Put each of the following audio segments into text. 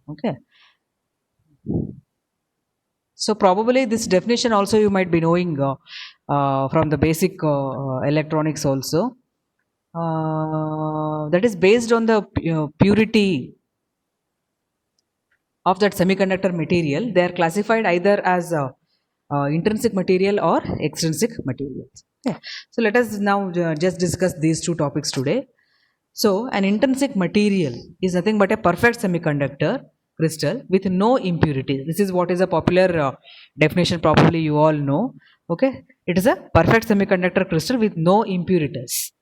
Okay. So probably this definition also you might be knowing from the basic electronics also. That is based on the purity of that semiconductor material. They are classified either as intrinsic material or extrinsic materials. Okay. So let us now just discuss these two topics today. So an intrinsic material is nothing but a perfect semiconductor crystal with no impurities. This is what is a popular definition, probably you all know. Okay, it is a perfect semiconductor crystal with no impurities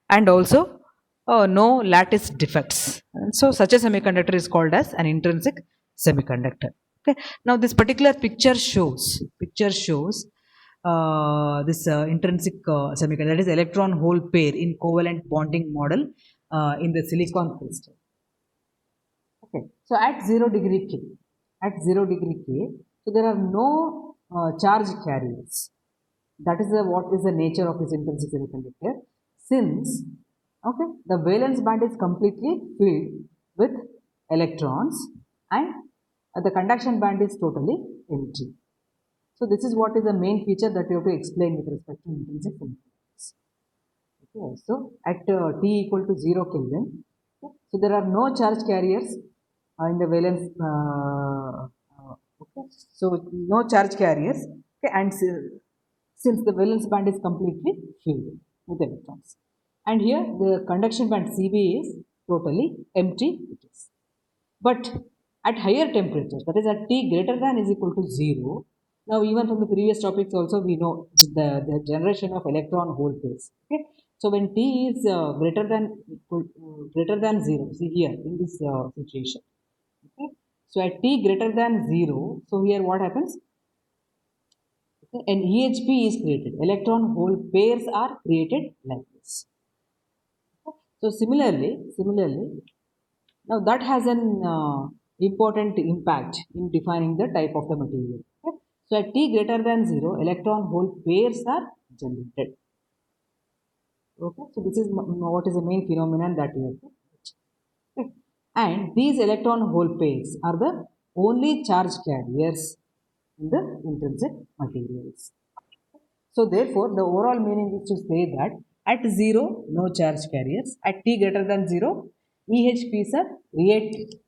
and also no lattice defects. And so such a semiconductor is called as an intrinsic semiconductor. Okay. Now this particular picture shows this intrinsic semiconductor, that is electron hole pair in covalent bonding model in the silicon crystal. Okay. So at 0 degree K, so there are no charge carriers. That is what is the nature of this intrinsic semiconductor. Since the valence band is completely filled with electrons and the conduction band is totally empty. So this is what is the main feature that you have to explain with respect to intrinsic semiconductors. Okay, so at T equal to 0 Kelvin, so there are no charge carriers in the valence. Okay, so no charge carriers. Okay, and since the valence band is completely filled with electrons, and here the conduction band CB is totally empty. It is. But at higher temperatures, that is at T greater than is equal to 0. Now, even from the previous topics also, we know the generation of electron hole pairs. Okay. So, when T is greater than 0, see here in this situation. Okay. So, at T greater than 0, so here what happens? Okay, an EHP is created. Electron hole pairs are created like this. Okay. So, similarly, now that has an important impact in defining the type of the material. Okay. So at T greater than 0, electron hole pairs are generated. Okay. So this is what is the main phenomenon that we have to watch. Okay. And these electron hole pairs are the only charge carriers in the intrinsic materials. So therefore, the overall meaning is to say that at 0, no charge carriers. At T greater than 0, EHPs are reactive.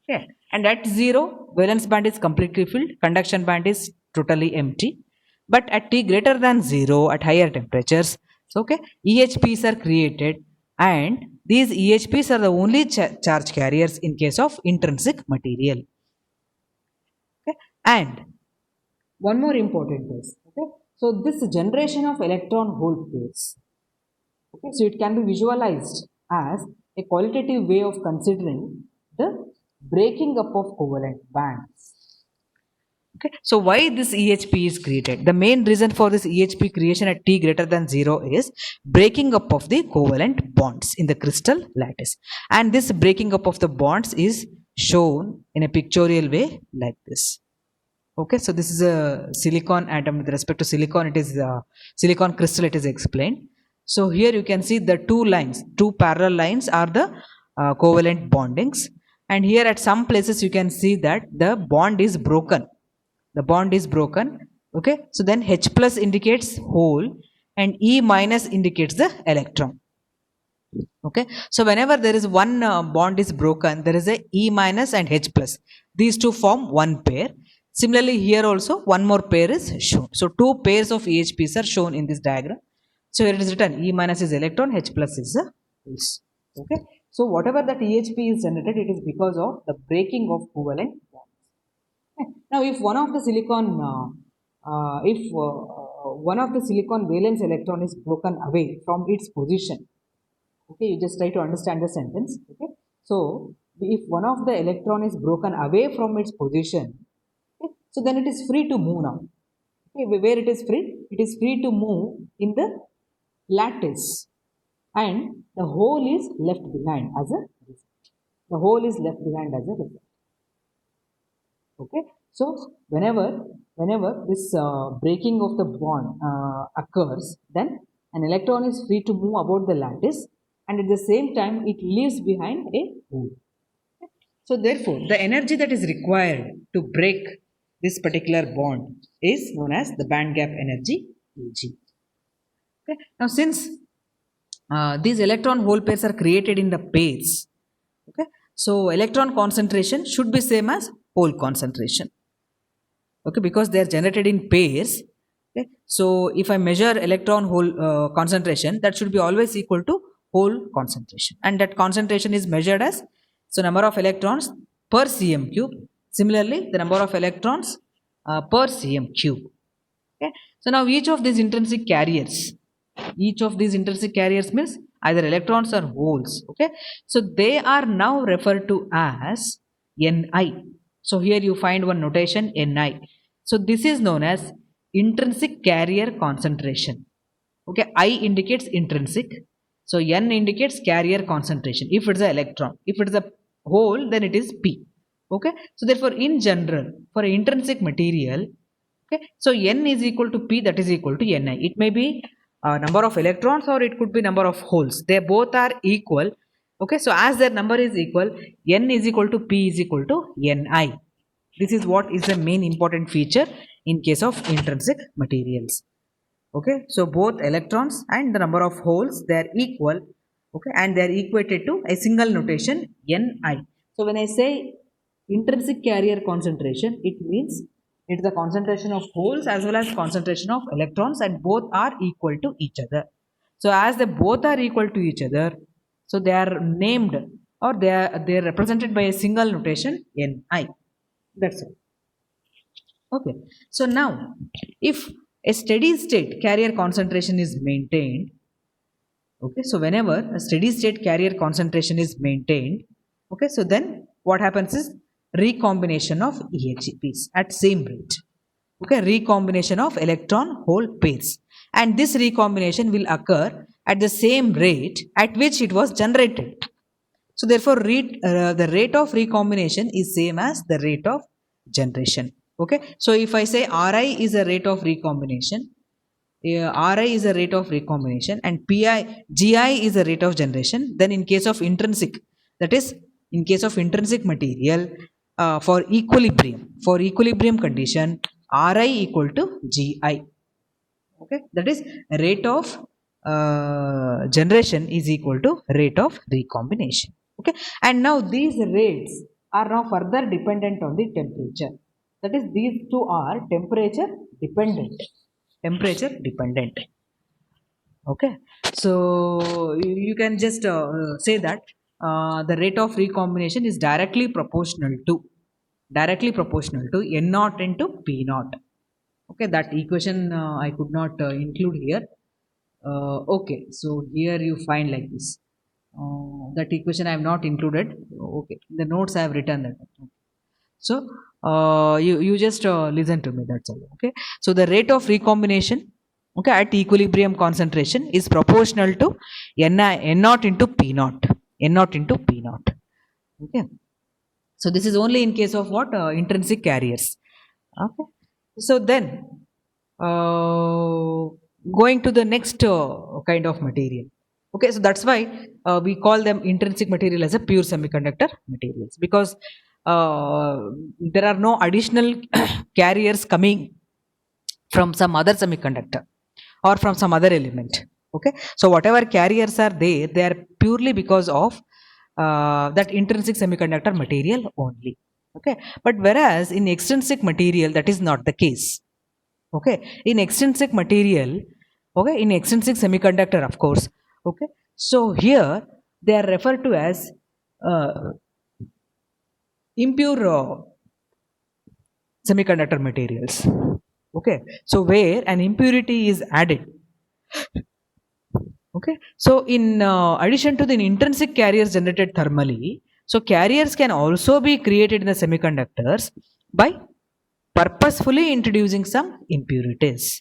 Okay. And at 0, valence band is completely filled, conduction band is totally empty. But at T greater than 0, at higher temperatures, so okay, EHPs are created, and these EHPs are the only charge carriers in case of intrinsic material. Okay. And one more important is, okay, so this generation of electron hole pairs, okay, so it can be visualized as a qualitative way of considering the breaking up of covalent bonds. Okay, so why this EHP is created? The main reason for this EHP creation at T greater than 0 is breaking up of the covalent bonds in the crystal lattice. And this breaking up of the bonds is shown in a pictorial way like this. Okay, so this is a silicon atom. With respect to silicon, it is silicon crystal, it is explained. So here you can see the two parallel lines are the covalent bondings. And here at some places you can see that the bond is broken. The bond is broken. Okay, so then H plus indicates hole and E minus indicates the electron. Okay, so whenever there is one bond is broken, there is a E minus and H plus. These two form one pair. Similarly, here also one more pair is shown. So two pairs of EHPs are shown in this diagram. So here it is written E minus is electron, H plus is the holes. Okay, so whatever that EHP is generated, it is because of the breaking of covalent bonds. Okay. Now, if one of the silicon valence electron is broken away from its position, okay, you just try to understand the sentence. Okay, so if one of the electron is broken away from its position, okay, so then it is free to move now. Okay, where it is free? It is free to move in the lattice, and the hole is left behind as a result. The hole is left behind as a result. Okay, so whenever this breaking of the bond occurs, then an electron is free to move about the lattice, and at the same time it leaves behind a hole. Okay. So therefore, the energy that is required to break this particular bond is known as the band gap energy, Eg. Okay. Now, since these electron hole pairs are created in the pairs, okay, so electron concentration should be same as hole concentration. Okay, because they are generated in pairs. Okay, so if I measure electron hole concentration, that should be always equal to hole concentration, and that concentration is measured as, so number of electrons per cm cube. Similarly, the number of electrons per cm cube. Okay, so now each of these intrinsic carriers means either electrons or holes. Okay, so they are now referred to as Ni. So here you find one notation, Ni. So this is known as intrinsic carrier concentration. Okay, I indicates intrinsic, so N indicates carrier concentration if it's an electron. If it's a hole, then it is P. Okay, so therefore in general, for intrinsic material, okay, so N is equal to P, that is equal to Ni. It may be number of electrons or it could be number of holes. They both are equal. Okay, so as their number is equal, N is equal to P is equal to Ni. This is what is the main important feature in case of intrinsic materials. Okay, so both electrons and the number of holes, they are equal. Okay, and they are equated to a single notation, Ni. So when I say intrinsic carrier concentration, it means it's the concentration of holes as well as concentration of electrons, and both are equal to each other. So as they both are equal to each other, so they are named, or they are represented by a single notation, Ni. That's it. Okay, so now if a steady state carrier concentration is maintained, okay, so whenever a steady state carrier concentration is maintained, okay, so then what happens is recombination of EHPs at same rate. Okay, recombination of electron hole pairs, and this recombination will occur at the same rate at which it was generated. So therefore the rate of recombination is same as the rate of generation. Okay, so if I say Ri is a rate of recombination, Ri is a rate of recombination, and Gi is a rate of generation, then in case of intrinsic, that is in case of intrinsic material, for equilibrium condition, Ri equal to Gi. Okay, that is rate of generation is equal to rate of recombination. Okay, and now these rates are now further dependent on the temperature. That is, these two are temperature dependent. Okay, so you can just say that the rate of recombination is directly proportional to N naught into P naught. Okay, that equation I could not include here. Okay, so here you find like this. That equation I have not included. Okay, in the notes I have written that. Okay. So you just listen to me. That's all. Okay. So the rate of recombination, okay, at equilibrium concentration is proportional to N naught into P naught. Okay. So this is only in case of what intrinsic carriers. Okay. So then going to the next kind of material. Okay, so that's why we call them intrinsic material as a pure semiconductor materials, because there are no additional carriers coming from some other semiconductor or from some other element. Okay, so whatever carriers are there, they are purely because of that intrinsic semiconductor material only. Okay, but whereas in extrinsic material, that is not the case. Okay, in extrinsic material, okay, in extrinsic semiconductor, of course. Okay, so here they are referred to as impure semiconductor materials. Okay, so where an impurity is added. Okay, so in addition to the intrinsic carriers generated thermally, so carriers can also be created in the semiconductors by purposefully introducing some impurities.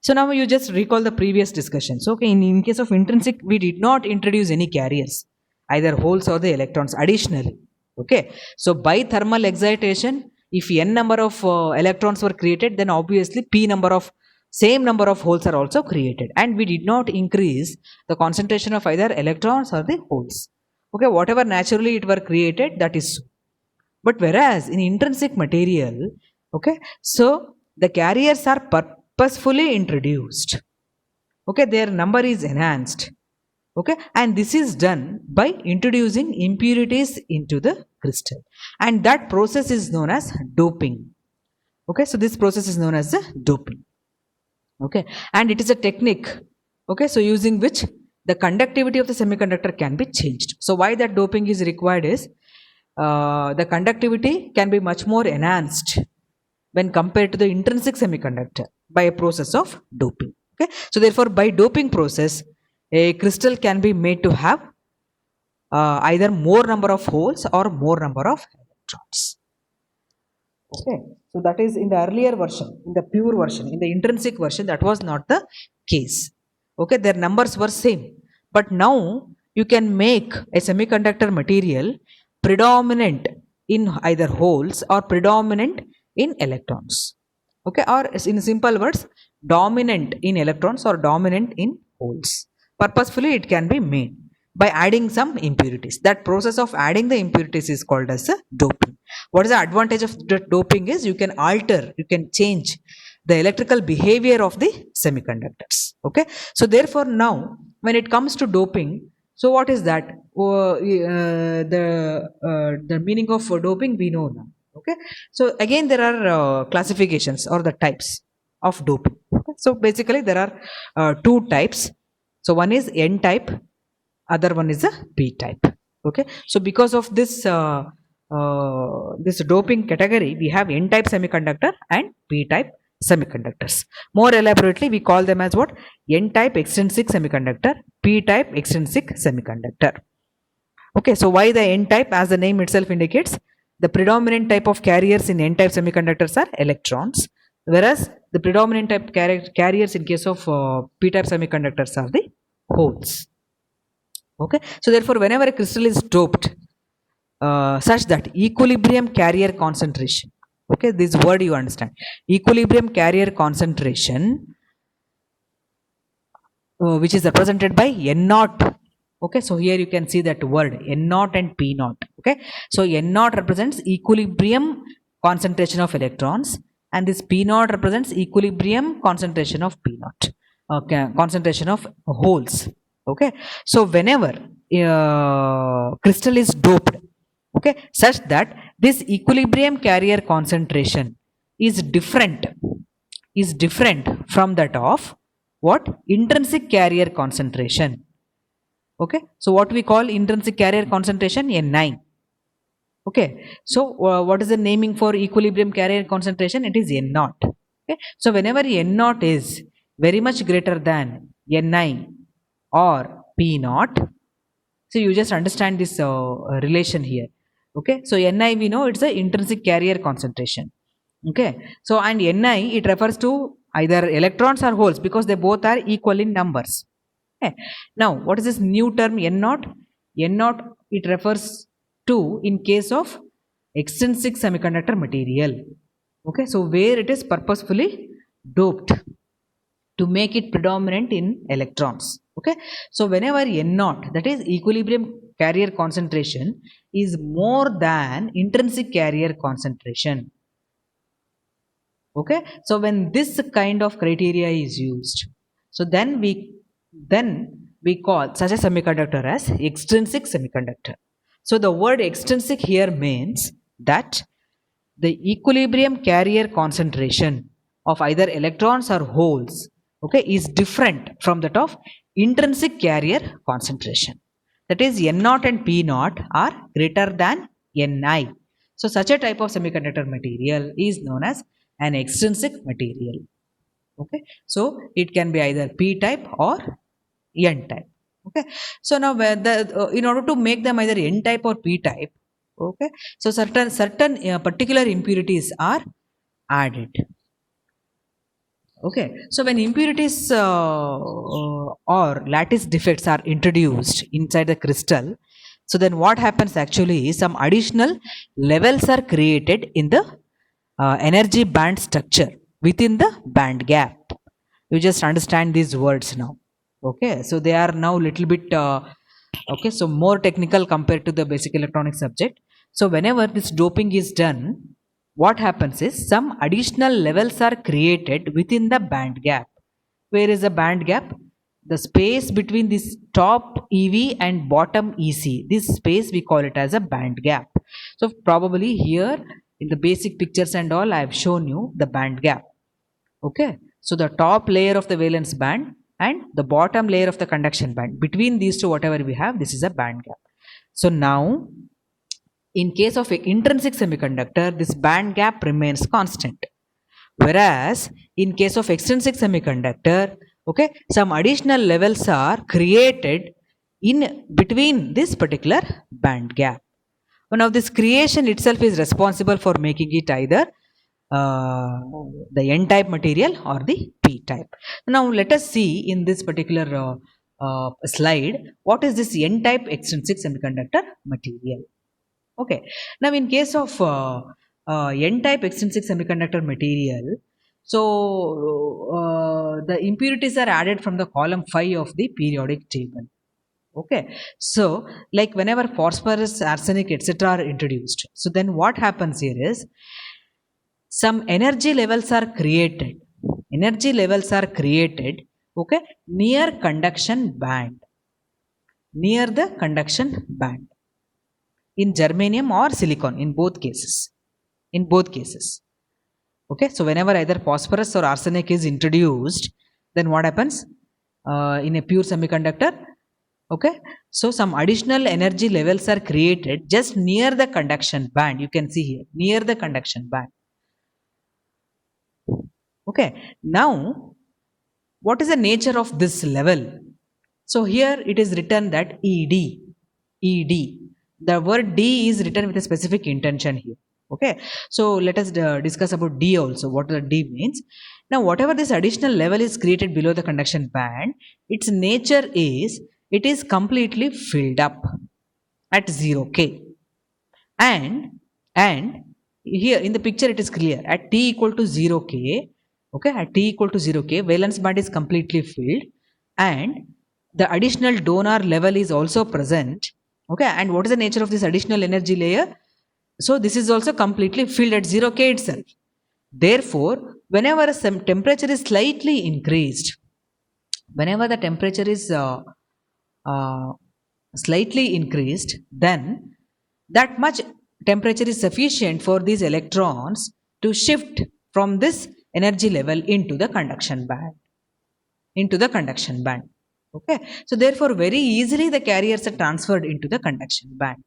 So now you just recall the previous discussions. Okay, in case of intrinsic, we did not introduce any carriers, either holes or the electrons additionally. Okay, so by thermal excitation, if n number of electrons were created, then obviously same number of holes are also created, and we did not increase the concentration of either electrons or the holes. Okay, whatever naturally it were created, that is so. But whereas in intrinsic material, okay, so the carriers are purposefully introduced. Okay, their number is enhanced. Okay, and this is done by introducing impurities into the crystal, and that process is known as doping. Okay, so this process is known as the doping. Okay, and it is a technique, okay, so using which the conductivity of the semiconductor can be changed. So why that doping is required is the conductivity can be much more enhanced when compared to the intrinsic semiconductor by a process of doping. Okay, so therefore by doping process a crystal can be made to have either more number of holes or more number of electrons. Okay, so that is in the earlier version, in the pure version, in the intrinsic version, that was not the case. Okay, their numbers were same, but now you can make a semiconductor material predominant in either holes or predominant in electrons. Okay, or in simple words, dominant in electrons or dominant in holes. Purposefully, it can be made by adding some impurities. That process of adding the impurities is called as a doping. What is the advantage of the doping is you can alter, you can change the electrical behavior of the semiconductors. Okay, so therefore now when it comes to doping, so what is that? The meaning of doping we know now. Okay, so again there are classifications or the types of doping. Okay? So basically there are two types. So one is N type, other one is a P type. Okay, so because of this doping category, we have N type semiconductor and P type semiconductors. More elaborately, we call them as what? N type extrinsic semiconductor, P type extrinsic semiconductor. Okay, so why the N type? As the name itself indicates, the predominant type of carriers in N type semiconductors are electrons, whereas the predominant type carriers in case of P type semiconductors are the holes. Okay, so therefore whenever a crystal is doped such that equilibrium carrier concentration, okay, this word you understand, equilibrium carrier concentration, which is represented by N naught. Okay, so here you can see that word N naught and P naught. Okay, so N naught represents equilibrium concentration of electrons, and this P naught represents equilibrium concentration of P naught. Okay, concentration of holes. Okay, so whenever crystal is doped, okay, such that this equilibrium carrier concentration is different from that of what? Intrinsic carrier concentration. Okay, so what we call intrinsic carrier concentration? Ni. Okay, so what is the naming for equilibrium carrier concentration? It is N naught. Okay, so whenever N naught is very much greater than Ni or P naught, so you just understand this relation here. Okay, so Ni we know it's the intrinsic carrier concentration. Okay, so and Ni it refers to either electrons or holes because they both are equal in numbers. Okay. Now what is this new term N naught? N naught it refers to in case of extrinsic semiconductor material. Okay, so where it is purposefully doped to make it predominant in electrons. Okay, so whenever N naught, that is equilibrium carrier concentration, is more than intrinsic carrier concentration. Okay, so when this kind of criteria is used, so then we call such a semiconductor as extrinsic semiconductor. So the word extrinsic here means that the equilibrium carrier concentration of either electrons or holes, okay, is different from that of intrinsic carrier concentration. That is N naught and P naught are greater than Ni. So such a type of semiconductor material is known as an extrinsic material. Okay, so it can be either P type or N type. Okay, so now in order to make them either N type or P type, okay, so certain particular impurities are added. Okay, so when impurities or lattice defects are introduced inside the crystal, so then what happens actually is some additional levels are created in the energy band structure within the band gap. You just understand these words now. Okay, so they are now little bit okay, so more technical compared to the basic electronics subject. So whenever this doping is done, what happens is some additional levels are created within the band gap. Where is the band gap? The space between this top EV and bottom EC, this space we call it as a band gap. So probably here in the basic pictures and all I have shown you the band gap. Okay, so the top layer of the valence band and the bottom layer of the conduction band, between these two whatever we have, this is a band gap. So now in case of an intrinsic semiconductor, this band gap remains constant. Whereas in case of extrinsic semiconductor, okay, some additional levels are created in between this particular band gap. Now this creation itself is responsible for making it either uh, the n-type material or the p-type. Now let us see in this particular slide what is this n-type extrinsic semiconductor material. Okay, now in case of n-type extrinsic semiconductor material, so the impurities are added from the column 5 of the periodic table. Okay, so like whenever phosphorus, arsenic, etc. are introduced, so then what happens here is some energy levels are created. Energy levels are created, okay, near conduction band, near the conduction band, in germanium or silicon, in both cases, in both cases. Okay, so whenever either phosphorus or arsenic is introduced, then what happens in a pure semiconductor? Okay, so some additional energy levels are created just near the conduction band. You can see here, near the conduction band. Okay, now what is the nature of this level? So here it is written that ED, ED. The word D is written with a specific intention here. Okay, so let us discuss about D also, what the D means. Now whatever this additional level is created below the conduction band, its nature is it is completely filled up at 0K. And here in the picture it is clear, at T equal to 0K, okay, at T equal to 0K, valence band is completely filled and the additional donor level is also present. Okay, and what is the nature of this additional energy layer? So this is also completely filled at 0K itself. Therefore whenever some temperature is slightly increased, whenever the temperature is uh, slightly increased, then that much temperature is sufficient for these electrons to shift from this energy level into the conduction band, into the conduction band. Okay, so therefore very easily the carriers are transferred into the conduction band,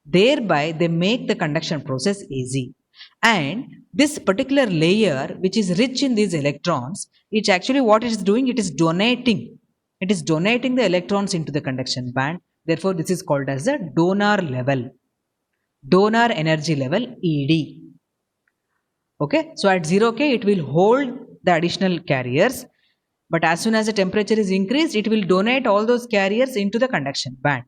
thereby they make the conduction process easy. And this particular layer which is rich in these electrons, it's actually what it is doing, it is donating, it is donating the electrons into the conduction band. Therefore this is called as the donor level, donor energy level, ED. Okay, so at 0K it will hold the additional carriers, but as soon as the temperature is increased, it will donate all those carriers into the conduction band.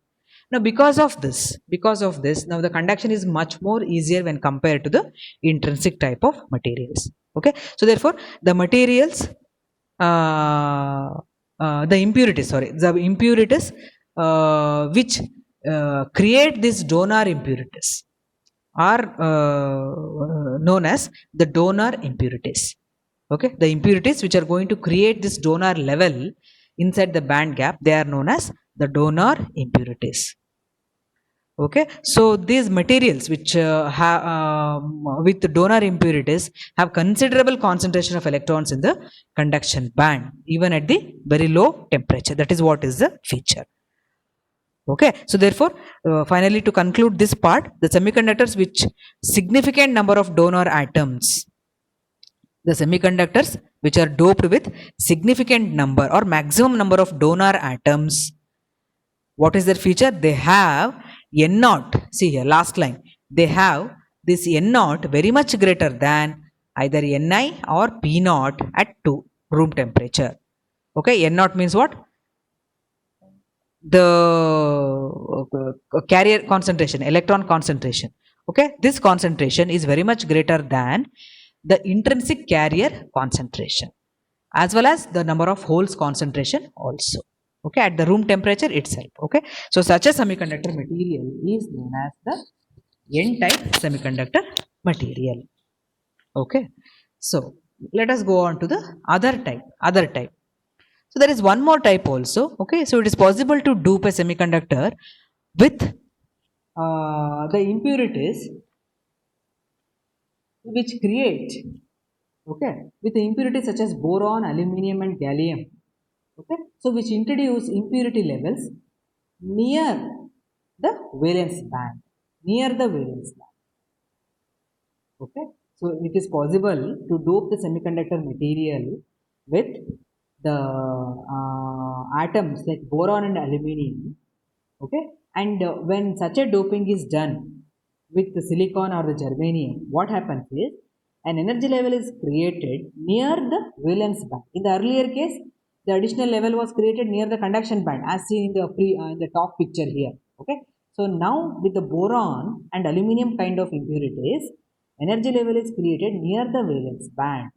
Now because of this, now the conduction is much more easier when compared to the intrinsic type of materials. Okay, so therefore the materials, the impurities, the impurities which create these donor impurities are known as the donor impurities. Okay, the impurities which are going to create this donor level inside the band gap, they are known as the donor impurities. Okay, so these materials which with donor impurities have considerable concentration of electrons in the conduction band, even at the very low temperature. That is what is the feature. Okay, so therefore finally to conclude this part, the semiconductors which significant number of donor atoms, the semiconductors which are doped with significant number or maximum number of donor atoms, what is their feature? They have n naught, see here last line, they have this n naught very much greater than either Ni or P naught at room temperature. Okay, n naught means what? The carrier concentration, electron concentration. Okay, this concentration is very much greater than the intrinsic carrier concentration, as well as the number of holes concentration also. Okay, at the room temperature itself. Okay, so such a semiconductor material is known as the N-type semiconductor material. Okay, so let us go on to the other type. So there is one more type also. Okay, so it is possible to dope a semiconductor with the impurities which create, okay, with the impurities such as boron, aluminum and gallium. Okay, so which introduce impurity levels near the valence band, near the valence band. Okay, so it is possible to dope the semiconductor material with the atoms like boron and aluminum. Okay, and when such a doping is done with the silicon or the germanium, what happens is an energy level is created near the valence band. In the earlier case, the additional level was created near the conduction band as seen in the in the top picture here. Okay, so now with the boron and aluminum kind of impurities, energy level is created near the valence band,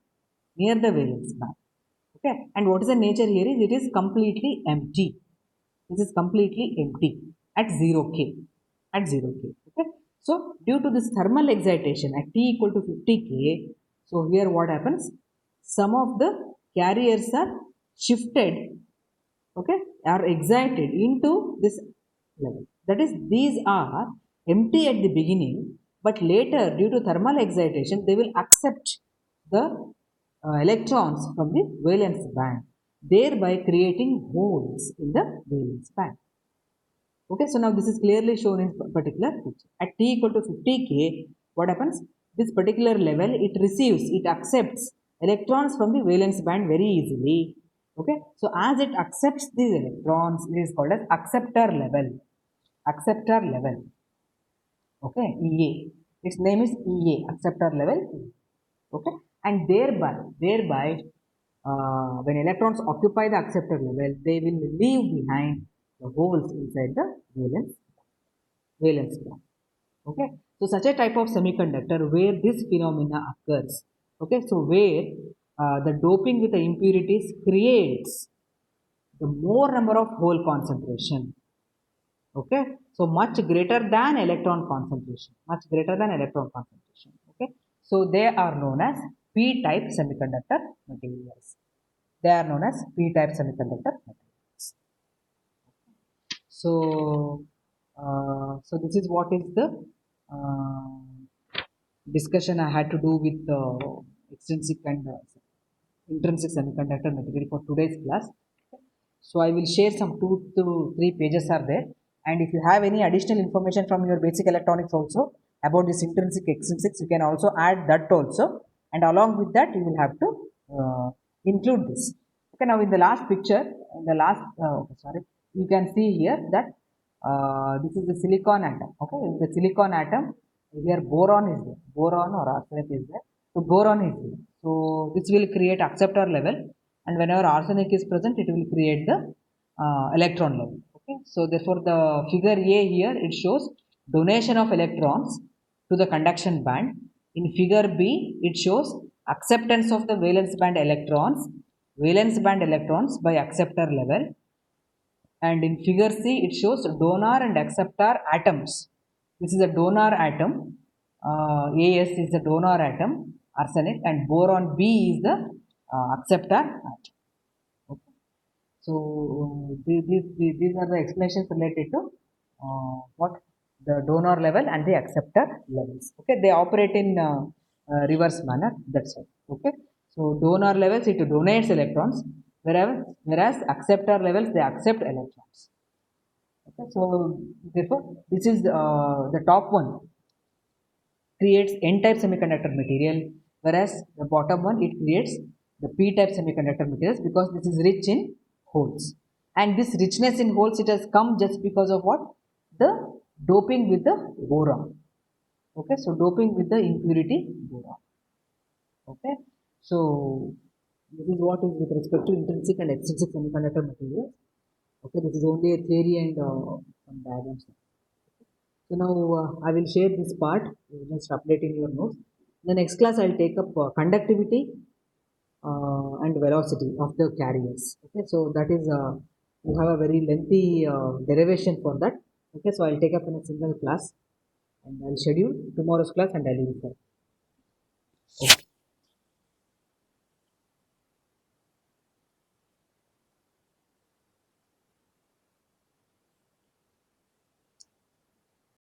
near the valence band. Okay, and what is the nature here is it is completely empty. This is completely empty at 0 k, at 0 k. Okay, so due to this thermal excitation at t equal to 50 k, so here what happens, some of the carriers are shifted, okay, are excited into this level. That is, these are empty at the beginning, but later due to thermal excitation they will accept the electrons from the valence band, thereby creating holes in the valence band. Okay, so now this is clearly shown in particular picture. At t equal to 50 k, what happens? This particular level, it receives, it accepts electrons from the valence band very easily. Okay, so as it accepts these electrons, it is called as acceptor level. Acceptor level. Okay, EA. Its name is EA, acceptor level. Okay, and thereby, when electrons occupy the acceptor level, they will leave behind the holes inside the valence band. Okay, so such a type of semiconductor where this phenomena occurs. Okay, so where the doping with the impurities creates the more number of hole concentration. Okay, so much greater than electron concentration, much greater than electron concentration. Okay, so they are known as p-type semiconductor materials. They are known as p-type semiconductor materials. So so this is what is the discussion I had to do with extrinsic and intrinsic semiconductor material for today's class. So I will share some 2 to 3 pages are there, and if you have any additional information from your basic electronics also about this intrinsic extrinsics, you can also add that also, and along with that you will have to include this. Okay, now in the last picture, in the last sorry, you can see here that this is the silicon atom. Okay, in the silicon atom here boron is there, boron or arsenic is there. So boron is there. So this will create acceptor level, and whenever arsenic is present, it will create the electron level. Okay, so therefore the figure A here it shows donation of electrons to the conduction band. In figure B, it shows acceptance of the valence band electrons by acceptor level. And in figure C, it shows donor and acceptor atoms. This is a donor atom. AS is the donor atom, arsenic, and boron B is the acceptor atom. Okay. So these are the explanations related to what the donor level and the acceptor levels. Okay, they operate in reverse manner. That's all. Okay, so donor levels it donates electrons, whereas acceptor levels they accept electrons. Okay, so therefore this is the top one creates N-type semiconductor material, whereas the bottom one it creates the P-type semiconductor materials because this is rich in holes. And this richness in holes it has come just because of what? The doping with the boron. Okay, so doping with the impurity boron. Okay, so this is what is with respect to intrinsic and extrinsic semiconductor materials. Okay, this is only a theory and some diagrams. So now I will share this part. You just update in your notes. In the next class, I'll take up conductivity and velocity of the carriers. Okay, so that is you have a very lengthy derivation for that. Okay, so I'll take up in a single class. and I'll schedule tomorrow's class and I'll inform. Okay.